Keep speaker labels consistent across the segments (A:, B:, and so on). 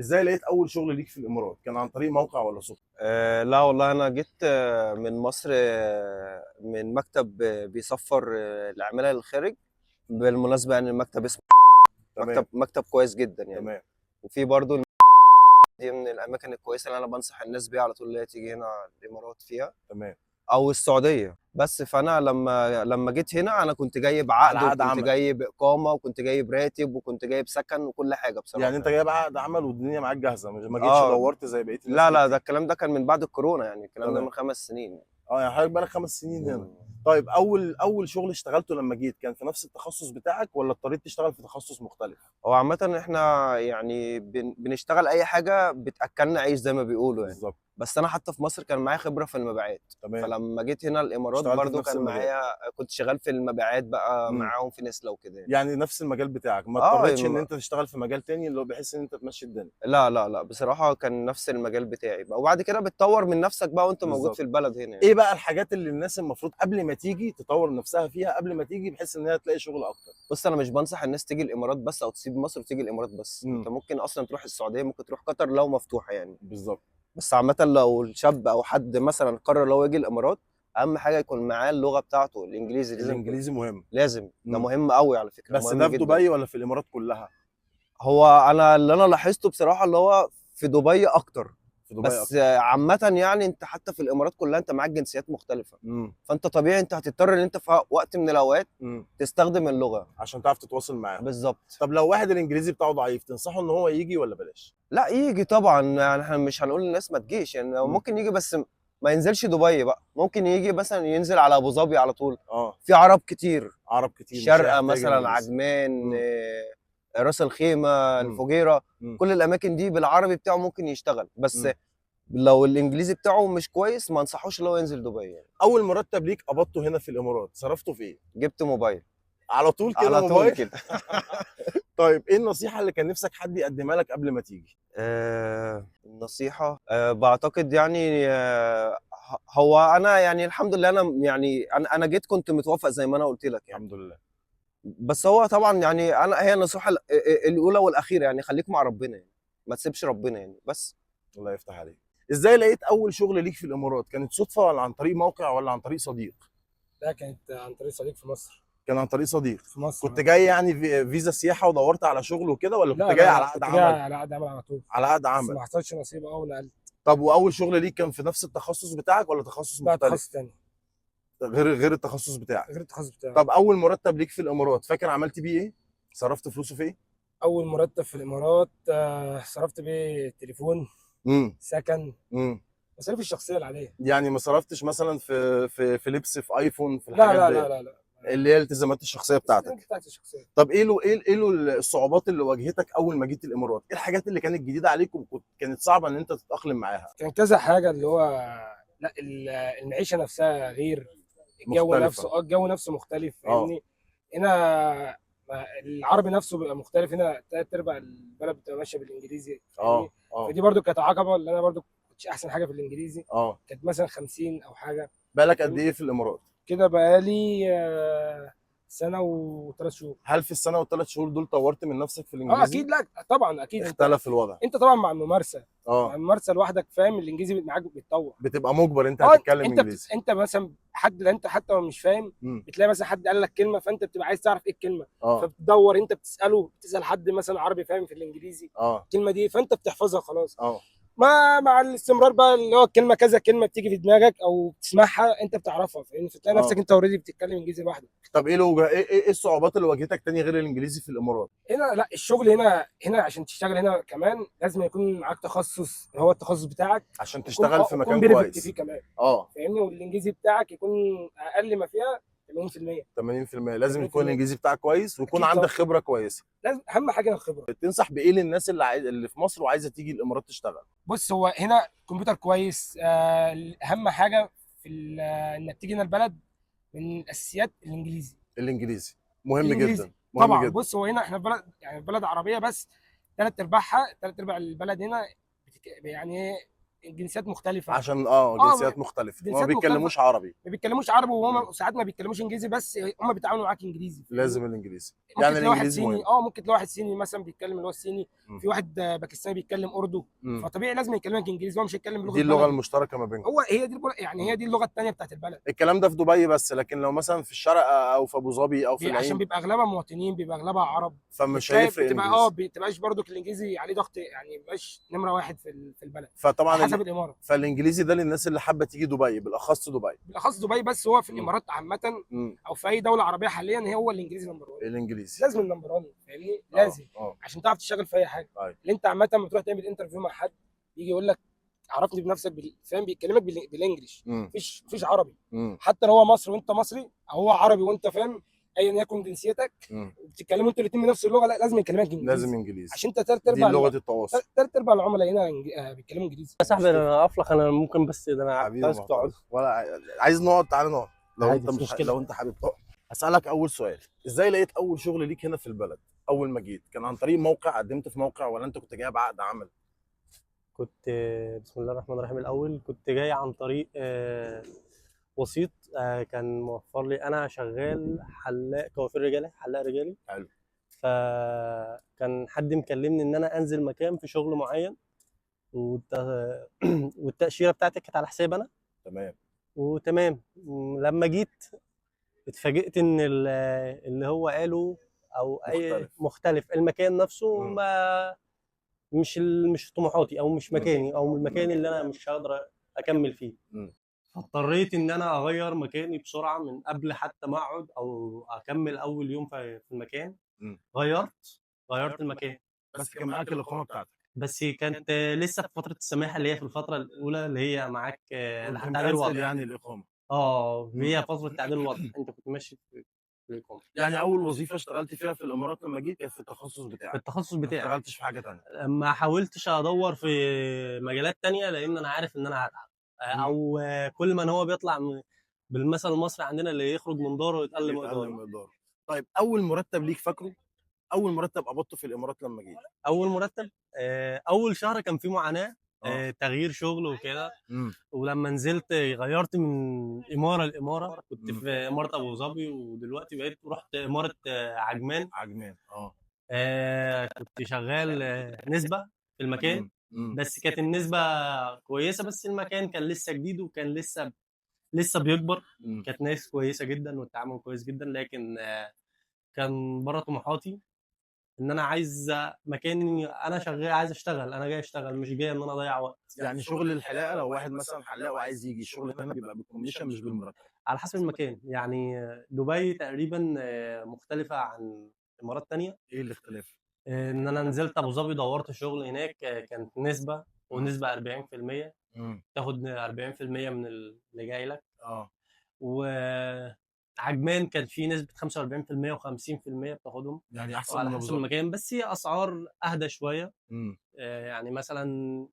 A: ازاي لقيت اول شغل ليك في الامارات؟ كان عن طريق موقع ولا صدفه؟
B: لا والله انا جيت من مصر، من مكتب بيسفر العماله للخارج. بالمناسبه يعني المكتب اسمه
A: تمام.
B: مكتب كويس جدا يعني.
A: تمام.
B: وفي برضو دي من الاماكن الكويسه اللي انا بنصح الناس بيها على طول اللي هي تيجي هنا الامارات فيها
A: تمام.
B: او السعوديه. بس فانا لما جيت هنا انا كنت جايب
A: على
B: عقد
A: عقد
B: وكنت
A: عمل؟
B: جايب اقامه وكنت جايب راتب وكنت جايب سكن وكل حاجه
A: يعني
B: بصراحه
A: انت
B: يعني.
A: جايب عقد عمل والدنيا معاك جاهزه، مش ما جيتش
B: اه،
A: دورت زي بقيه الناس
B: لا
A: اللي
B: لا، ده
A: بتيجي؟
B: الكلام ده كان من بعد الكورونا، يعني الكلام ده
A: تمام.
B: من 5 سنين.
A: اه يعني حضرتك بقالك 5 سنين هنا.
B: مم.
A: طيب اول شغل اشتغلته لما جيت كان في نفس التخصص بتاعك ولا اضطريت تشتغل في تخصص مختلف؟
B: هو عامة احنا يعني بنشتغل أي حاجة بتأكلنا عيش زي ما بيقولوا يعني.
A: بالظبط.
B: بس أنا حتى في مصر كان معايا خبرة في المبيعات.
A: تمام.
B: فلما جيت هنا الإمارات
A: اشتغلت في
B: برضو
A: نفس
B: كان
A: المجال.
B: معايا، كنت شغال في المبيعات بقى
A: امم.
B: معاهم في نسلة وكده يعني.
A: يعني نفس المجال بتاعك، ما
B: اه
A: اضطريتش ان انت تشتغل في مجال تاني اللي هو بحيث ان انت تمشي الدنيا؟
B: لا لا لا، بصراحة كان نفس المجال بتاعي بقى، وبعد كده بتطور من نفسك بقى وانت موجود
A: بالظبط.
B: في البلد هنا يعني.
A: ايه بقى الحاجات اللي الناس المفروض قبل ما تيجي تطور نفسها فيها قبل ما تيجي بحيث ان هي تلاقي شغل اكتر؟
B: بص، انا مش بنصح الناس تيجي الامارات بس او تسيب مصر وتيجي الامارات بس.
A: امم.
B: انت ممكن اصلا تروح السعودية، ممكن تروح قطر لو مفتوحة يعني.
A: بالظبط.
B: بس عامة لو الشاب أو حد مثلا قرر لو يجي الإمارات، أهم حاجة يكون معاه اللغة بتاعته الإنجليزي. لازم يكون،
A: الانجليزي مهم.
B: لازم، ده
A: امم.
B: مهم قوي على فكرة،
A: بس
B: مهم
A: ده في
B: جدا.
A: دبي ولا في الامارات كلها؟
B: هو أنا اللي أنا لاحظته بصراحة اللي هو في دبي أكتر.
A: في دبي
B: بس
A: اكتر.
B: عامة يعني أنت حتى في الإمارات كلها أنت معاك جنسيات مختلفة.
A: امم.
B: فأنت طبيعي أنت هتضطر إن أنت في وقت من الأوقات
A: امم.
B: تستخدم اللغة.
A: عشان تعرف تتواصل معاهم.
B: بالظبط.
A: طب لو واحد الانجليزي بتاعه ضعيف تنصحه ان هو يجي ولا بلاش؟
B: لا يجي طبعا، يعني احنا مش هنقول للناس ما تجيش، يعني هو
A: امم.
B: ممكن يجي بس ما ينزلش دبي بقى، ممكن يجي مثلا ينزل على ابو ظبي على طول.
A: اه.
B: في عرب كتير،
A: عرب كتير مش
B: شارقه
A: هيحتاج
B: مثلا،
A: انجليزي.
B: عجمان،
A: امم.
B: راس الخيمه،
A: امم.
B: الفجيره.
A: امم.
B: كل الاماكن دي بالعربي بتاعه ممكن يشتغل، بس
A: امم.
B: لو الانجليزي بتاعه مش كويس ما انصحوش اللي هو ينزل دبي يعني.
A: اول مرتب ليك قبضته هنا في الامارات صرفته في ايه؟
B: جبت موبايل
A: على طول كده
B: على طول
A: موبايل؟
B: كده.
A: طيب ايه النصيحه اللي كان نفسك حد يقدمها لك قبل ما تيجي؟
B: النصيحة بعتقد يعني هو أنا يعني الحمد لله، أنا يعني أنا جيت كنت متوفق زي ما أنا قلت لك يعني.
A: الحمد لله.
B: بس هو طبعا يعني أنا هي النصيحة الأولى والأخيرة يعني خليك مع ربنا يعني، ما تسيبش ربنا يعني بس.
A: الله يفتح عليك. ازاي لقيت اول شغل ليك في الامارات؟ كانت صدفه ولا عن طريق موقع ولا عن طريق صديق؟
C: لا، كانت عن طريق صديق في مصر.
A: كان عن طريق صديق.
C: في مصر
A: كنت جاي يعني فيزا سياحه ودورت على شغل وكده ولا كنت
C: لا
A: جاي
C: لا
A: على
C: لا،
A: عقد
C: كنت جاي
A: عمل؟
C: على عقد عمل على طول.
A: على عقد
C: بس
A: عمل.
C: ما حصلش نصيب ونقلت.
A: طب واول شغل ليك كان في نفس التخصص بتاعك ولا تخصص
C: بقى
A: مختلف؟
C: تخصص تاني
A: غير التخصص بتاعك.
C: غير التخصص بتاعي.
A: طب اول مرتب ليك في الامارات فاكر عملت بيه ايه؟ صرفت فلوسه في ايه؟
C: أول مرتب في الإمارات صرفت بيه تليفون،
A: امم.
C: سكن،
A: امم.
C: مصاريف الشخصية العادية.
A: يعني ما صرفتش مثلا في لبس، في ايفون، في
C: لا
A: الحاجات
C: لا لا
A: ديت
C: لا لا.
A: اللي هي الالتزامات الشخصيه
C: الالتزامات
A: بتاعتك؟
C: بتاعتي الشخصية.
A: طب ايه له الصعوبات اللي واجهتك اول ما جيت الامارات؟ ايه الحاجات اللي كانت جديده عليك كانت صعبه ان انت تتاقلم معاها؟
C: كان كذا حاجة اللي هو، لا المعيشة نفسها غير. الجو
A: مختلفه.
C: نفسه الجو نفسه مختلف،
A: اه.
C: فاهمني. هنا العربي نفسه بيبقى مختلف، هنا تلات ارباع البلد بتبقى ماشيه بالانجليزي،
A: اه.
C: فاهمني.
A: اه.
C: فدي برضو كانت عقبه، اللي انا برضو كنتش احسن حاجه في الانجليزي.
A: اه.
C: كانت مثلا 50 او حاجه،
A: بالك قد
C: فاهمني.
A: ايه في الامارات؟
C: كده بقالي سنه وثلاث شهور.
A: هل في السنه والثلاث شهور دول طورت من نفسك في
C: اه
A: الانجليزي؟
C: اكيد، لا طبعا اكيد. انت
A: اختلف الوضع؟
C: انت طبعا مع الممارسه، مع
A: اه.
C: الممارسه لوحدك، فاهم، الانجليزي معاك بيتطور.
A: بتبقى مجبر انت
C: اه
A: هتتكلم انجليزي.
C: انت مثلا حد، لا انت حتى لو مش فاهم،
A: امم.
C: بتلاقي مثلا حد قال لك كلمه، فانت بتبقى عايز تعرف ايه الكلمه.
A: اه.
C: فبتدور، انت بتسال حد مثلا عربي فاهم في الانجليزي
A: اه.
C: الكلمه دي، فانت بتحفظها خلاص.
A: اه.
C: مع الاستمرار بقى، اللي هو الكلمه كذا كلمه بتيجي في دماغك او بتسمعها انت بتعرفها، فاهم، فتلاقي نفسك
A: اه.
C: انت اوريدي بتتكلم انجليزي لوحدك.
A: طب ايه الصعوبات اللي واجهتك تاني غير الانجليزي في الامارات؟
C: هنا لا، الشغل هنا عشان تشتغل هنا كمان لازم يكون معاك تخصص، هو التخصص بتاعك
A: عشان
C: يكون
A: تشتغل في
C: يكون
A: مكان
C: بيرفكت فيه
A: كويس.
C: كمان،
A: اه.
C: فاهمني. والانجليزي بتاعك يكون اقل ما فيها 80%.
A: 80% لازم يكون
C: 80%.
A: الانجليزي بتاعك كويس ويكون
C: اكيد
A: عندك
C: طبعا،
A: خبره كويسه.
C: لازم اهم حاجه الخبره.
A: تنصح بايه للناس اللي في مصر وعايزه تيجي الامارات تشتغل؟
C: بص، هو هنا كمبيوتر كويس، اهم حاجه في انك تيجي هنا البلد من الاساسيات الانجليزي.
A: الانجليزي مهم
C: الانجليزي
A: جدا، مهم
C: طبعا.
A: جدا.
C: بص، هو هنا احنا في بلد، يعني في بلد عربيه، بس ثلاث ارباع البلد هنا يعني ايه، الجنسيات مختلفه.
A: عشان
C: اه
A: جنسيات مختلفه، ما
C: جنسيات
A: بيتكلموش عربي.
C: ما بيتكلموش عربي، وهم
A: مم.
C: ساعات ما بيتكلموش انجليزي، بس هم بيتعاملوا معاك انجليزي، فاهمني؟
A: لازم الانجليزي،
C: ممكن
A: يعني
C: تلاقي واحد
A: الانجليزي
C: صيني،
A: مهم.
C: ممكن تلاقي واحد صيني مثلا بيتكلم اللي هو الصيني،
A: مم.
C: في واحد باكستاني بيتكلم اردو،
A: مم.
C: فطبيعي لازم يكلمك انجليزي، هو مش هيتكلم بلغه
A: دي اللغه
C: بلده.
A: المشتركه ما بينكم.
C: هي دي يعني هي
A: مم.
C: دي اللغه الثانيه بتاعت البلد.
A: الكلام ده في دبي بس، لكن لو مثلا في الشارقه او في ابو ظبي او في
C: عشان
A: العين
C: بيبقى اغلبها مواطنين، بيبقى اغلبها عرب،
A: فمش هيفرق
C: بتبقى
A: انجليزي.
C: بتبقاش برضو الانجليزي عليه ضغط، يعني مبقاش نمره واحد في البلد، على
A: فطبعا
C: حسب الاماره.
A: فالانجليزي ده للناس اللي حابه تيجي دبي، بالاخص دبي.
C: بالاخص دبي، بس هو في
A: مم.
C: الامارات عامه
A: مم.
C: او في اي دوله عربيه حاليا هو الانجليزي نمبر 1.
A: الانجليزي.
C: لازم النمبر 1، فاهمني؟ لازم
A: اه.
C: عشان تعرف تشتغل في اي حاجه.
A: ايوه.
C: اللي انت عامه لما تروح تعمل انترفيو مع حد، يجي يقول لك عرفني بنفسك فاهم؟ بيكلمك بالانجلش،
A: مم.
C: مفيش عربي.
A: مم.
C: حتى لو هو مصري وانت مصري، او هو عربي وانت فاهم، ايا يكن جنسيتك،
A: مم.
C: بتتكلموا انتوا الاثنين بنفس اللغه، لا لازم يكلمك
A: لازم
C: انجليزي.
A: انجليزي.
C: عشان انت تلات
A: دي
C: ارباع
A: لغه التواصل.
C: تلات ارباع العملاء هنا بيتكلموا انجليزي.
D: يا صاحبي انا افلق، انا ممكن بس ده انا
A: حبيبي
D: عايزك تقعد.
A: معتز، ولا عايز نقعد؟ تعالى نقعد. لو
D: عادي،
A: انت
D: مش
A: مش
D: مشكلة.
A: لو انت حابب تقعد. اسالك اول سؤال، ازاي لقيت اول شغل ليك هنا في البلد؟ اول ما جيت كان عن طريق موقع، قدمت في موقع، ولا انت كنت جايب عقد عمل؟
D: كنت بسم الله الرحمن الرحيم. الاول كنت جاي عن طريق وسيط، كان موفر لي. انا شغال حلاق كوافير رجالي، حلاق رجالي.
A: حلو.
D: فكان حد مكلمني ان انا انزل مكان في شغل معين، والتأشيرة بتاعتي كانت على حساب انا.
A: تمام.
D: وتمام. لما جيت اتفاجئت ان اللي هو قاله او اي
A: مختلف.
D: مختلف، المكان نفسه
A: مم.
D: ما مش طموحاتي، او مش
A: مم.
D: مكاني، او المكان اللي انا مش هقدر اكمل فيه.
A: مم.
D: فاضطريت ان انا اغير مكاني بسرعه من قبل حتى ما اقعد او اكمل اول يوم في المكان.
A: مم.
D: غيرت المكان.
A: بس كان معاك الاقامه بتاعتك.
D: بس كانت لسه في فتره السماحه، اللي هي في الفتره الاولى اللي هي معاك
A: كنت
D: لحد تعديل
A: مكنسل
D: الوضع.
A: يعني الاقامه.
D: هي فتره تعديل الوضع، انت كنت ماشي في الاقامه.
A: يعني اول وظيفه اشتغلت فيها في الامارات لما جيت كانت في التخصص
D: في
A: بتاعك،
D: التخصص
A: ما
D: بتاعي.
A: اشتغلتش في حاجه تانية.
D: ما حاولتش ادور في مجالات تانية، لان انا عارف ان انا هتعب. او كل من هو بيطلع بالمثل المصري عندنا، اللي يخرج من داره يتألم
A: يتقل
D: مقداره.
A: مقداره. طيب اول مرتب ليك فاكره؟ اول مرتب قبضته في الامارات لما جيت؟
D: اول مرتب، اول شهر كان فيه معاناة،
A: اه.
D: تغيير شغل وكده.
A: امم.
D: ولما نزلت غيرت من إمارة لإمارة. كنت
A: مم.
D: في إمارة أبو ظبي، ودلوقتي بقيت رحت إمارة عجمان.
A: عجمان. اه.
D: كنت شغال نسبة في المكان. بس كانت النسبة كويسة، بس المكان كان لسه جديد، وكان لسه بيكبر.
A: مم.
D: كانت ناس كويسة جدا والتعامل كويس جدا، لكن كان بره طموحاتي ان انا عايز مكان. انا شغال، عايز اشتغل، انا جاي اشتغل، مش جاي ان انا اضيع وقت.
A: يعني شغل الحلاقه، لو واحد مثلا حلاق وعايز يجي الشغل هنا بيبقى بالكوميشن مش بالمرتب؟
D: على حسب المكان. يعني دبي تقريبا مختلفة عن امارات تانية.
A: ايه الاختلاف؟
D: ان انا نزلت ابو ظبي دورت شغل هناك، كانت نسبة، ونسبة 40%.
A: امم.
D: تاخد 40% من اللي جاي لك.
A: اه.
D: وعجمان كان في نسبة 45% و50% بتاخدهم.
A: يعني احسن
D: وعلى
A: من ابو
D: حسب
A: ظبي.
D: المكان، بس هي اسعار اهدى شوية.
A: امم.
D: يعني مثلا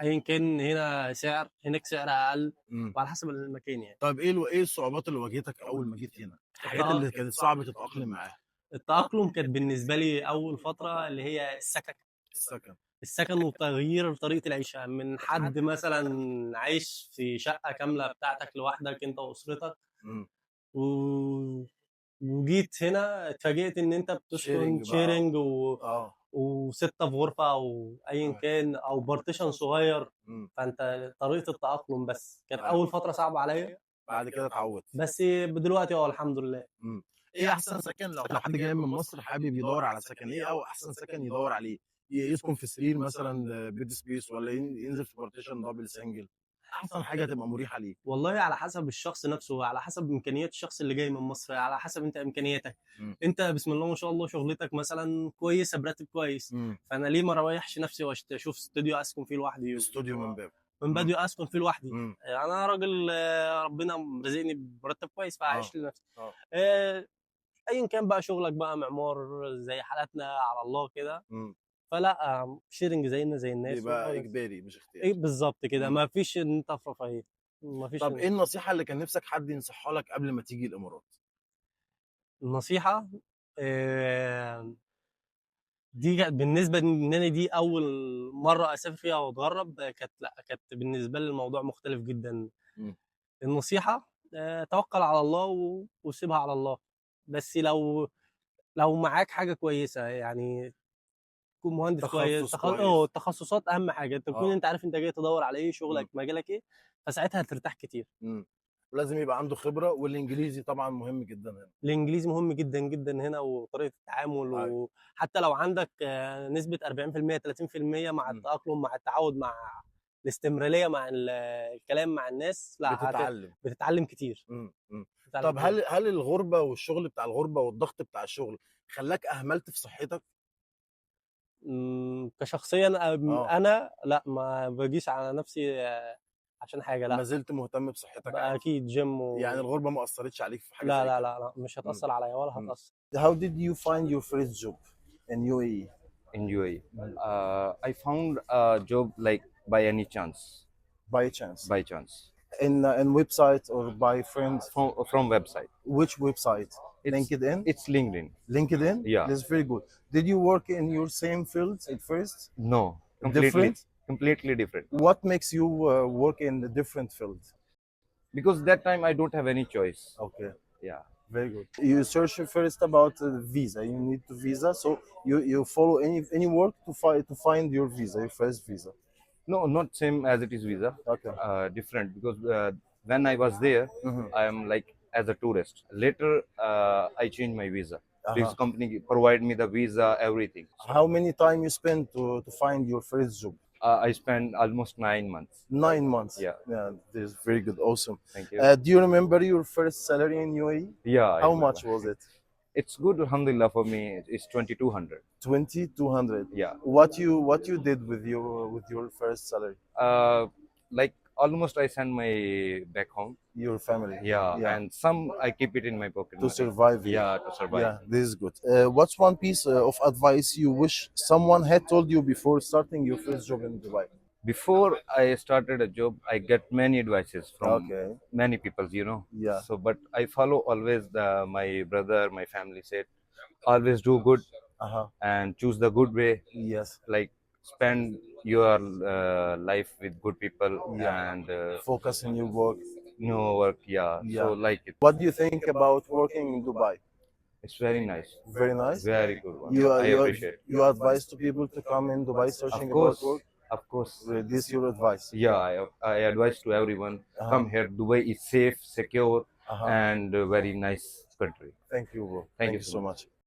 D: ايا كان، هنا سعر، هناك سعر اقل.
A: امم.
D: وعلى حسب المكان يعني.
A: طيب ايه الصعوبات اللي واجهتك اول ما جيت هنا؟ الحاجات اللي كانت صعب تتاقلم معاها؟
D: التأقلم كانت بالنسبة لي أول فترة اللي هي السكن.
A: السكن.
D: السكن وتغيير طريقة العيشة، من حد مثلا عايش في شقة كاملة بتاعتك لوحدك أنت وأسرتك،
A: امم.
D: و... وجيت هنا اتفاجئت إن أنت بتسكن
A: شيرنج بقى.
D: شيرنج
A: اه.
D: وستة في غرفة، أو أيا كان، أو بارتيشن صغير.
A: امم.
D: فأنت طريقة التأقلم بس كانت
A: أيوة.
D: أول فترة صعبة عليا.
A: بعد كده اتعودت.
D: بس دلوقتي الحمد لله.
A: ايه احسن سكن لو حد جاي من مصر حابب يدور على سكن؟ ايه او احسن سكن يدور عليه؟ يسكن في سرير مثلا بيد سبيس، ولا ينزل في بارتيشن دبل سنجل؟ احسن حاجه تبقى مريحه ليه؟
D: والله على حسب الشخص نفسه، على حسب امكانيات الشخص اللي جاي من مصر، على حسب انت امكانياتك.
A: مم.
D: انت بسم الله ما شاء الله شغلتك مثلا كويسه براتب كويس.
A: مم.
D: فانا ليه ما اريحش نفسي واشوف استوديو اسكن فيه لوحدي،
A: استوديو من باب.
D: من بدري اسكن فيه لوحدي.
A: مم.
D: انا راجل ربنا رزقني براتب كويس، فاعيش لنفسي.
A: اه.
D: آه، ايا كان بقى شغلك بقى معمار زي حالاتنا على الله كده.
A: مم.
D: فلا شيرنج زينا زي الناس
A: بيبقى اجباري مش
D: ايه
A: اختياري.
D: بالظبط كده،
A: مم.
D: ما فيش ان انت في رفاهيه. ما فيش
A: طب ايه النصيحه اللي كان نفسك حد ينصحها لك قبل ما تيجي الامارات؟
D: النصيحة. آه، دي كانت بالنسبه ان انا دي اول مره اسافر فيها واتغرب، كانت بالنسبه لي الموضوع مختلف جدا.
A: مم.
D: النصيحه توكل على الله وسيبها على الله. بس لو معاك حاجه كويسه، يعني تكون مهندس كويس،
A: تخصص كويس.
D: التخصصات اهم حاجه، انت تكون
A: اه.
D: انت عارف انت جاي تدور على ايه، شغلك
A: مم.
D: مجالك ايه، فساعتها هترتاح كتير.
A: مم. ولازم يبقى عنده خبره، والانجليزي طبعا مهم جدا هنا.
D: الانجليزي مهم جدا جدا هنا، وطريقه التعامل،
A: ايوه.
D: وحتى لو عندك نسبه 40% 30% مع
A: مم.
D: التاقلم، مع التعود، مع الاستمراريه، مع الكلام مع الناس، لا
A: بتتعلم.
D: بتتعلم كتير.
A: مم.
D: بتتعلم
A: طب
D: كتير.
A: هل الغربه والشغل بتاع الغربه والضغط بتاع الشغل خلاك اهملت في صحتك؟
D: كشخصيا
A: اه.
D: انا لا، ما باجيش على نفسي عشان حاجه،
A: ما
D: لا.
A: زلت مهتم بصحتك
D: بقى
A: عادي؟
D: اكيد جيم
A: يعني الغربه ما اثرتش عليك في حاجه
D: لا
A: زي
D: لا
A: كده؟
D: لا لا، مش
A: مم.
D: هتاثر عليا ولا
A: مم.
D: هتاثر.
A: How did you find your first job in UAE?
E: in UAE. I found a job like by any chance,
A: By chance.
E: by chance,
A: In website or by friends?
E: from website.
A: Which website?
E: It's
A: LinkedIn?
E: it's LinkedIn.
A: LinkedIn?
E: Yeah.
A: That's very good. Did you work in your same field at first?
E: No,
A: Different?
E: completely different.
A: What makes you work in a different field?
E: Because that time I don't have any choice.
A: Okay,
E: Yeah.
A: very good. You search first about visa. You need to visa, so you follow any work to find your visa, your first visa.
E: No, not same as it is visa.
A: Okay.
E: Different because when I was there,
A: Mhm.
E: I am like as a tourist. Later, I changed my visa. This
A: Uh-huh.
E: company provide me the visa, everything.
A: How many time you spend to find your first job?
E: I spent almost 9 months.
A: 9 months.
E: Yeah.
A: Yeah, this is very good. Awesome.
E: Thank you.
A: Do you remember your first salary in UAE?
E: Yeah. I
A: How
E: remember.
A: much was it?
E: It's good, alhamdulillah, for me. It's 2200.
A: 2,200.
E: Yeah.
A: What you did with your first salary?
E: Like almost I send my back home.
A: Your family.
E: Yeah. And some I keep it in my pocket.
A: To
E: money.
A: survive here.
E: Yeah, to survive.
A: Yeah, this is good. What's one piece of advice you wish someone had told you before starting your first job in Dubai?
E: Before I started a job, I get many advices from
A: Okay.
E: many people,
A: Yeah.
E: So, but I follow always my brother, my family said, always do good
A: Uh-huh.
E: and choose the good way.
A: Yes.
E: Like spend your life with good people
A: Yeah.
E: and
A: Focus on your work.
E: no work. Yeah. So
A: Yeah.
E: like it.
A: What do you think about working in Dubai?
E: It's very nice.
A: Very nice.
E: Very good one.
A: You
E: I appreciate.
A: you advise to people to come in Dubai searching
E: Of course.
A: about work.
E: Of course.
A: This is your advice.
E: Yeah, I advise to everyone,
A: Uh-huh.
E: come here. Dubai is safe, secure,
A: Uh-huh.
E: and a very nice country.
A: Thank you, bro.
E: Thank
A: Thank
E: you
A: you
E: so
A: so much.